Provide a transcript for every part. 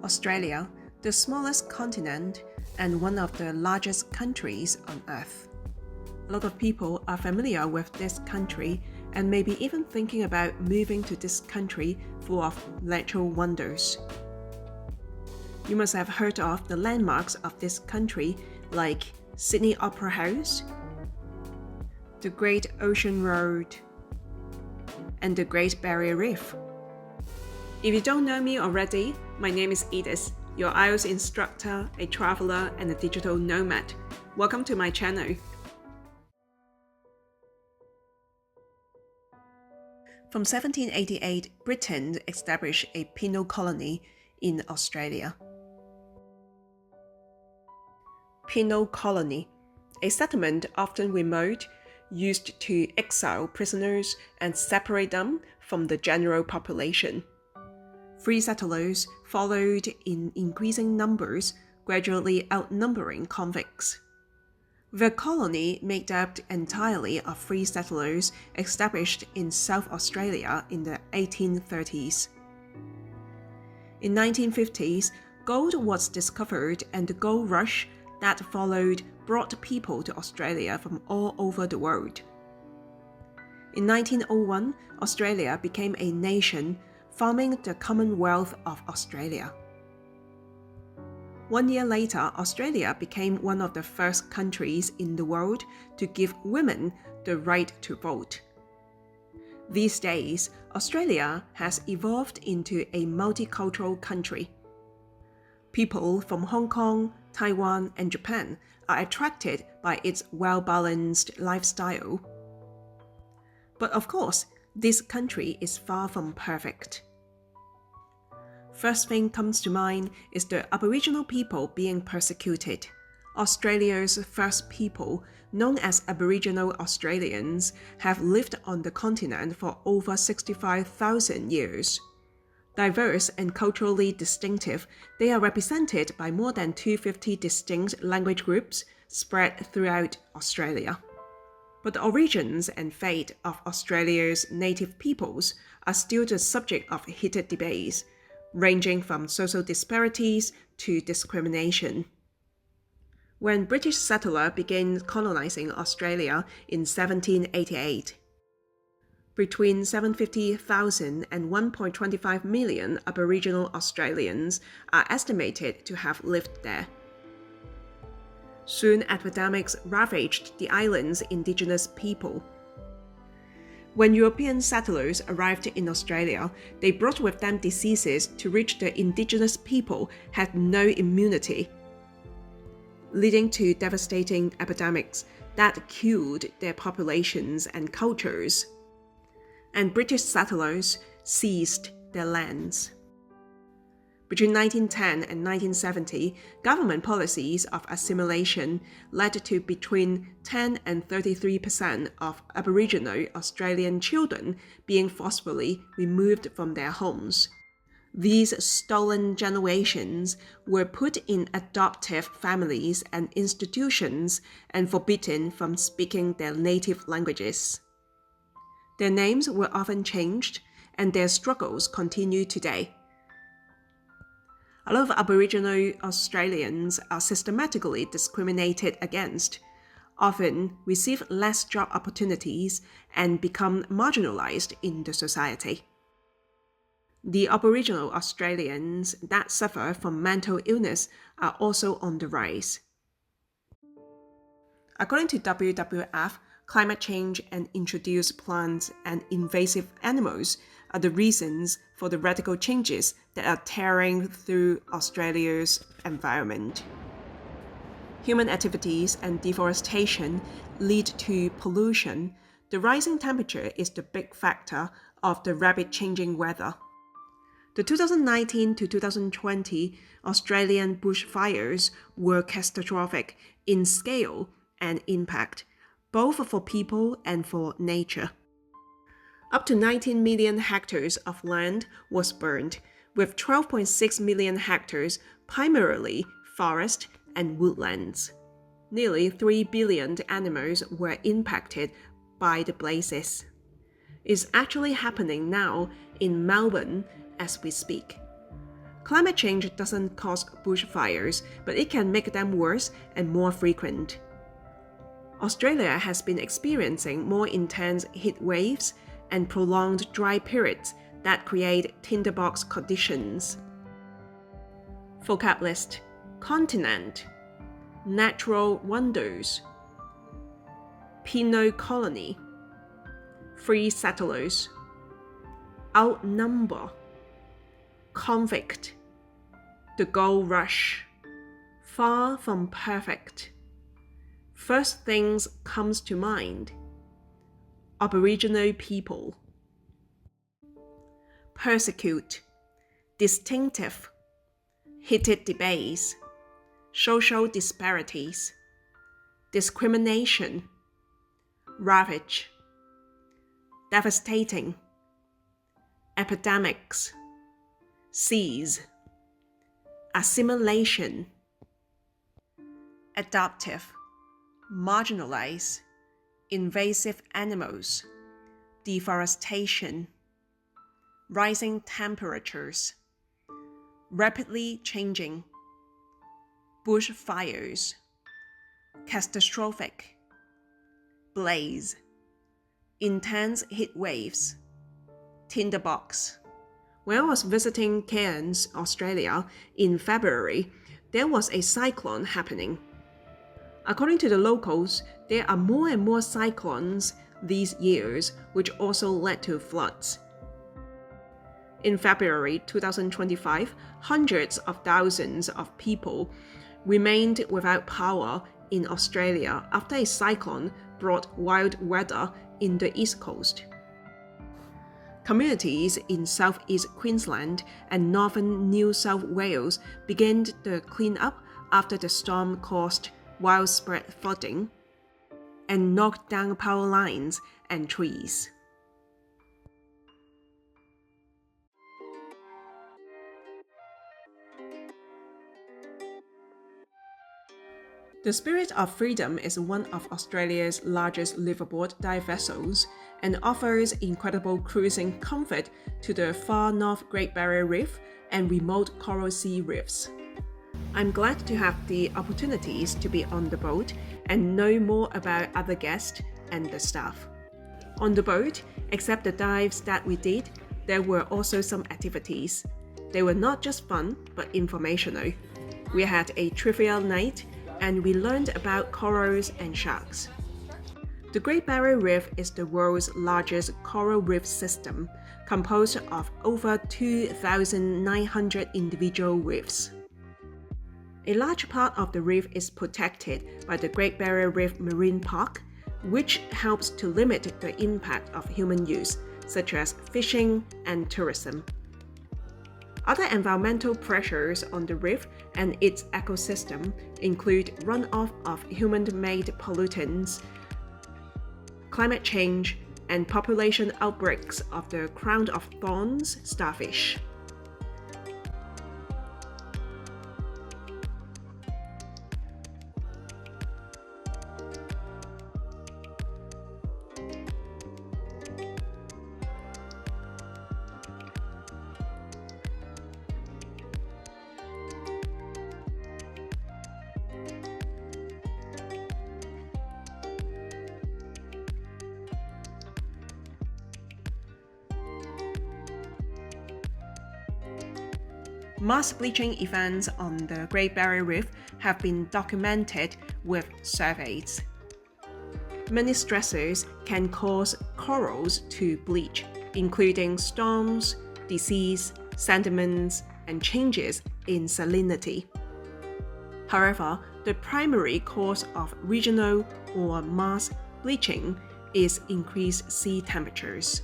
Australia, the smallest continent and one of the largest countries on Earth. A lot of people are familiar with this country and maybe even thinking about moving to this country full of natural wonders. You must have heard of the landmarks of this country like Sydney Opera House, the Great Ocean Road, and the Great Barrier Reef. If you don't know me already, my name is Edith, your IELTS instructor, a traveler, and a digital nomad. Welcome to my channel. From 1788, Britain established a penal colony in Australia. Penal colony, a settlement often remote, used to exile prisoners and separate them from the general population. Free settlers followed in increasing numbers, gradually outnumbering convicts. The colony made up entirely of free settlers established in South Australia in the 1830s. In the 1950s, gold was discovered and the gold rush that followed brought people to Australia from all over the world. In 1901, Australia became a nation, forming the Commonwealth of Australia. 1 year later, Australia became one of the first countries in the world to give women the right to vote. These days, Australia has evolved into a multicultural country. People from Hong Kong, Taiwan, and Japan are attracted by its well-balanced lifestyle. But of course, this country is far from perfect. First thing comes to mind is the Aboriginal people being persecuted. Australia's first people, known as Aboriginal Australians, have lived on the continent for over 65,000 years. Diverse and culturally distinctive, they are represented by more than 250 distinct language groups spread throughout Australia. But the origins and fate of Australia's native peoples are still the subject of heated debates, ranging from social disparities to discrimination. When British settlers began colonizing Australia in 1788, between 750,000 and 1.25 million Aboriginal Australians are estimated to have lived there. Soon epidemics ravaged the island's indigenous people. When European settlers arrived in Australia, they brought with them diseases to which the indigenous people had no immunity, leading to devastating epidemics that killed their populations and cultures. And British settlers seized their lands. Between 1910 and 1970, government policies of assimilation led to between 10 and 33% of Aboriginal Australian children being forcibly removed from their homes. These stolen generations were put in adoptive families and institutions and forbidden from speaking their native languages. Their names were often changed, and their struggles continue today. A lot of Aboriginal Australians are systematically discriminated against, often receive less job opportunities, and become marginalized in the society. The Aboriginal Australians that suffer from mental illness are also on the rise. According to WWF, climate change and introduced plants and invasive animals are the reasons for the radical changes that are tearing through Australia's environment. Human activities and deforestation lead to pollution. The rising temperature is the big factor of the rapid changing weather. The 2019 to 2020 Australian bushfires were catastrophic in scale and impact, both for people and for nature. Up to 19 million hectares of land was burned, with 12.6 million hectares primarily forest and woodlands. Nearly 3 billion animals were impacted by the blazes. It's actually happening now in Melbourne as we speak. Climate change doesn't cause bushfires, but it can make them worse and more frequent. Australia has been experiencing more intense heat waves and prolonged dry periods that create tinderbox conditions. Vocab list: continent, natural wonders, penal colony, free settlers, outnumber, convict, the gold rush, far from perfect, first things comes to mind, Aboriginal people, persecute, distinctive, heated debates, social disparities, discrimination, ravage, devastating, epidemics, seize, assimilation, adaptive, marginalize, invasive animals, deforestation, rising temperatures, rapidly changing, bushfires, catastrophic, blaze, intense heat waves, tinderbox. When I was visiting Cairns, Australia in February, there was a cyclone happening. According to the locals, there are more and more cyclones these years, which also led to floods. In February 2025, hundreds of thousands of people remained without power in Australia after a cyclone brought wild weather in the east coast. Communities in southeast Queensland and northern New South Wales began the clean-up after the storm caused widespread flooding and knocked down power lines and trees. The Spirit of Freedom is one of Australia's largest liveaboard dive vessels and offers incredible cruising comfort to the far north Great Barrier Reef and remote coral sea reefs. I'm glad to have the opportunities to be on the boat and know more about other guests and the staff. On the boat, except the dives that we did, there were also some activities. They were not just fun, but informational. We had a trivia night and we learned about corals and sharks. The Great Barrier Reef is the world's largest coral reef system, composed of over 2,900 individual reefs. A large part of the reef is protected by the Great Barrier Reef Marine Park, which helps to limit the impact of human use, such as fishing and tourism. Other environmental pressures on the reef and its ecosystem include runoff of human-made pollutants, climate change, and population outbreaks of the crown of thorns starfish. Mass bleaching events on the Great Barrier Reef have been documented with surveys. Many stressors can cause corals to bleach, including storms, disease, sediments, and changes in salinity. However, the primary cause of regional or mass bleaching is increased sea temperatures.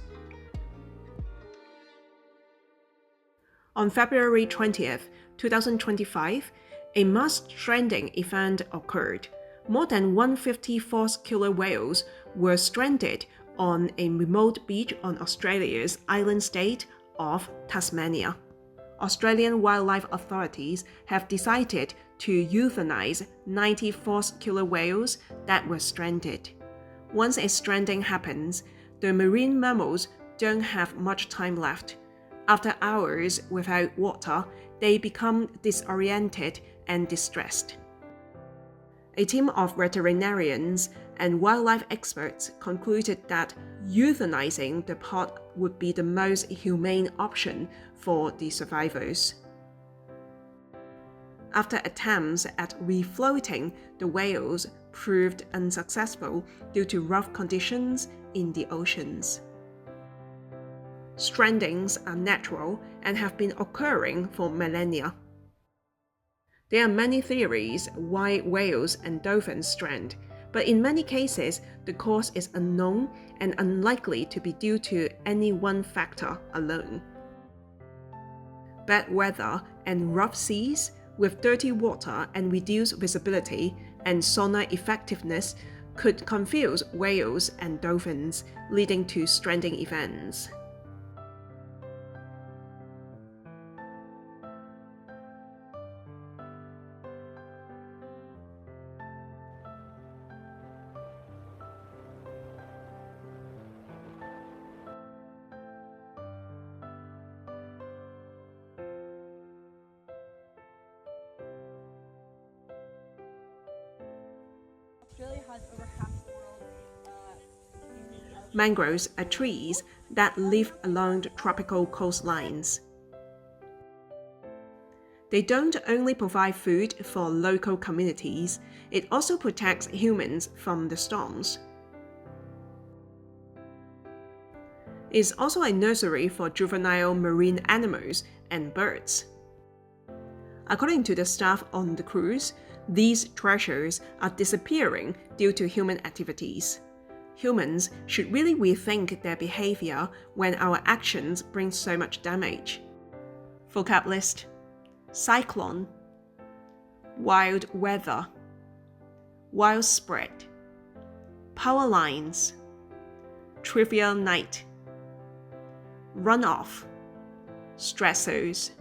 On February 20th, 2025, a mass stranding event occurred. More than 154 killer whales were stranded on a remote beach on Australia's island state of Tasmania. Australian wildlife authorities have decided to euthanize 94 killer whales that were stranded. Once a stranding happens, the marine mammals don't have much time left. After hours without water, they become disoriented and distressed. A team of veterinarians and wildlife experts concluded that euthanizing the pod would be the most humane option for the survivors. After attempts at refloating, the whales proved unsuccessful due to rough conditions in the oceans. Strandings are natural and have been occurring for millennia. There are many theories why whales and dolphins strand, but in many cases, the cause is unknown and unlikely to be due to any one factor alone. Bad weather and rough seas with dirty water and reduced visibility and sonar effectiveness could confuse whales and dolphins, leading to stranding events. Australia has over half the world. Mangroves are trees that live along tropical coastlines. They don't only provide food for local communities, it also protects humans from the storms. It is also a nursery for juvenile marine animals and birds. According to the staff on the cruise, these treasures are disappearing due to human activities. Humans should really rethink their behavior when our actions bring so much damage. Vocab list: cyclone, wild weather, widespread, power lines, trivial night, runoff, stressors,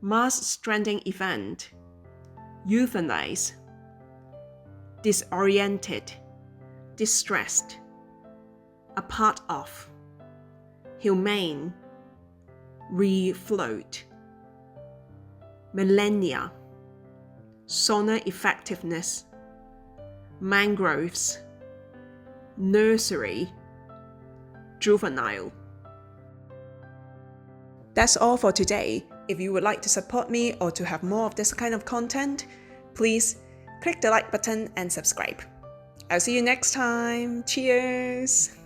mass stranding event, euthanize, disoriented, distressed, a part of, humane, refloat, millennia, sonar effectiveness, mangroves, nursery, juvenile. That's all for today. If you would like to support me or to have more of this kind of content, please click the like button and subscribe. I'll see you next time. Cheers!